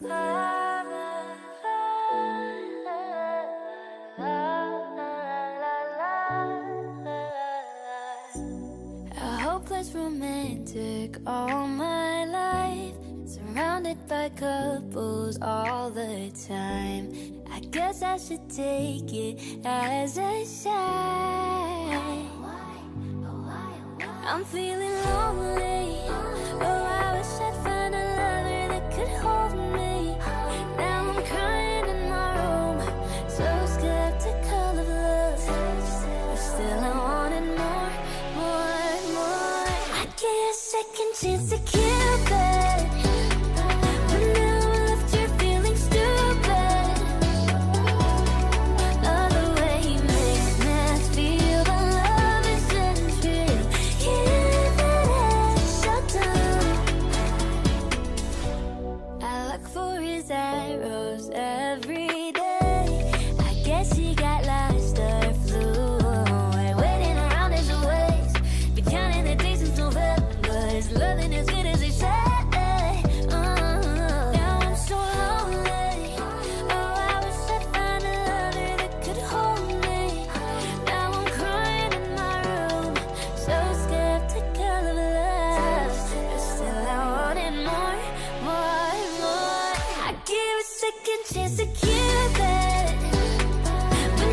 A hopeless romantic all my life, surrounded by couples all the time. I guess I should take it as a sign. I'm feeling lonely. Oh, I wish I'd find a lover that could hold me. Now I'm crying in my room, so skeptical of love, but still I wanted more, more, more. I gave a second chance to Cupid, but now I'm left here feeling stupid. Love the way he makes me feel, but love isn't real. Give it a shot. I look for his arrows every day. I guess he got lost or flew away. Waiting around is a waste. Been counting the days since November. His love ain't as good as he said. Now I'm so lonely. Oh, I wish I'd find a lover that could hold me. Now I'm crying in my room, so skeptical of love, but still I wanted more, more, more. I give a second chance to Cupid, but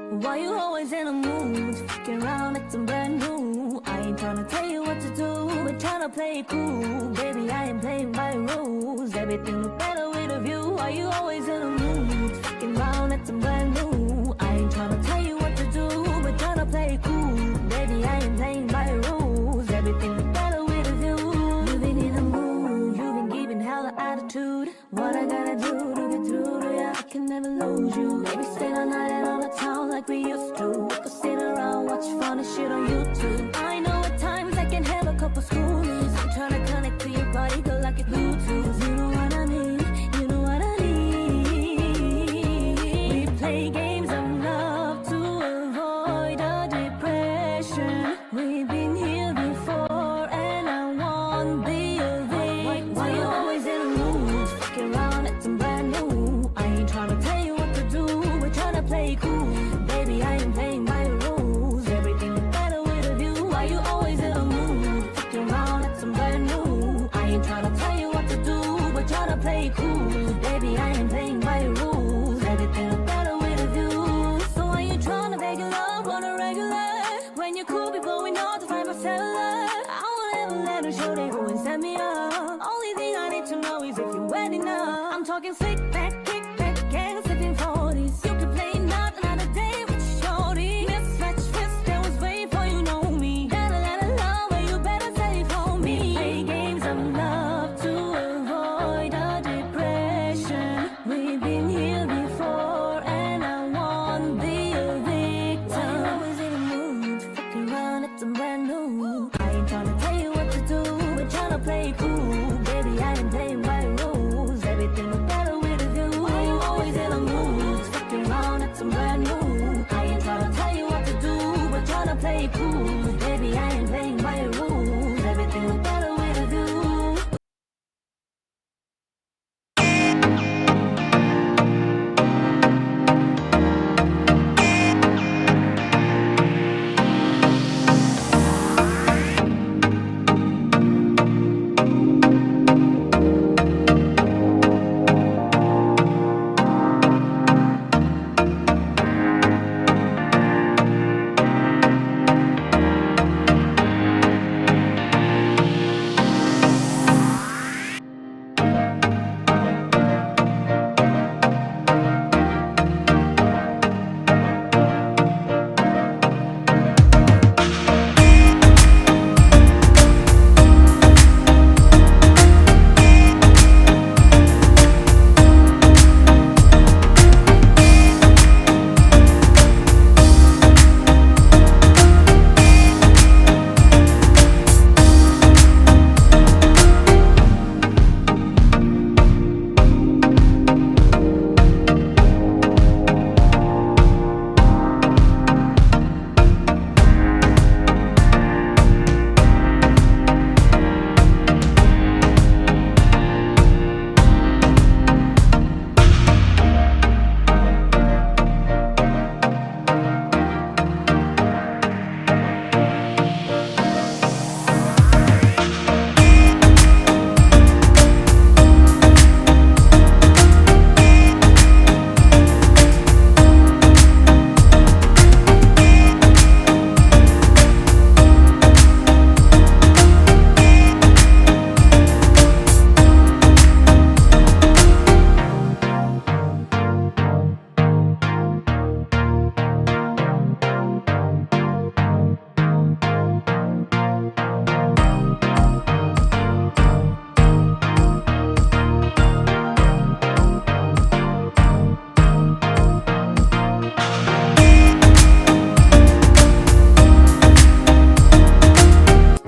Why you always in a mood? Fucking around acting brand new. I ain't tryna tell you what to do, but tryna play it cool. Baby, I ain't playing by rules. Everything look better with a view. Why you always in a mood? Fucking around acting brand new. I ain't tryna tell you what to do, but tryna play it cool. Baby, I ain't playing by rules. Everything look better with a view. You've been in a mood. You've been giving hella attitude. What I gotta do to get through to ya? I can never lose you. Maybe stay the night and on the town like we used to. We could sit around, watch funny shit on YouTube. I know at times I can have a couple schoolies. I'm tryna connect to your body, go like it Bluetooth. You know what I mean? You know what I need. We play games of love to avoid a depression. We've been here before, and I won't be a victim. Why you always in a mood? Fucking around, acting brand new. I ain't tryna tell you what to do, we're tryna play cool. Baby, I ain't playing by the rules. Everything is better with a view. Why you always in a mood? Fucking around, acting brand new. I ain't tryna tell you what to do, but tryna play cool. Baby, I ain't playing by the rules. Everything is better with a view. So why you tryna beg your love on a regular? When you're cool, be blowing all the time, I cellular. I won't ever let her show they go and set me up. Only thing I need to know is if you're wet enough. I'm talking slick back, kick back, gang sipping 40s. You can play not another day with your shorty. Mismatch fist, that was way for you know me. Gotta let it love, but you better say for me. We play games of love to avoid a depression. We've been here before, and I won't be a victim. Why you always in a mood? Fucking around, acting brand new. I ain't tryna tell you what to do, but tryna play cool. Baby, I ain't playing by rules. Everything look better with a view. Why you always in a mood? Fucking around, acting brand new. I ain't tryna tell you what to do, but tryna play cool.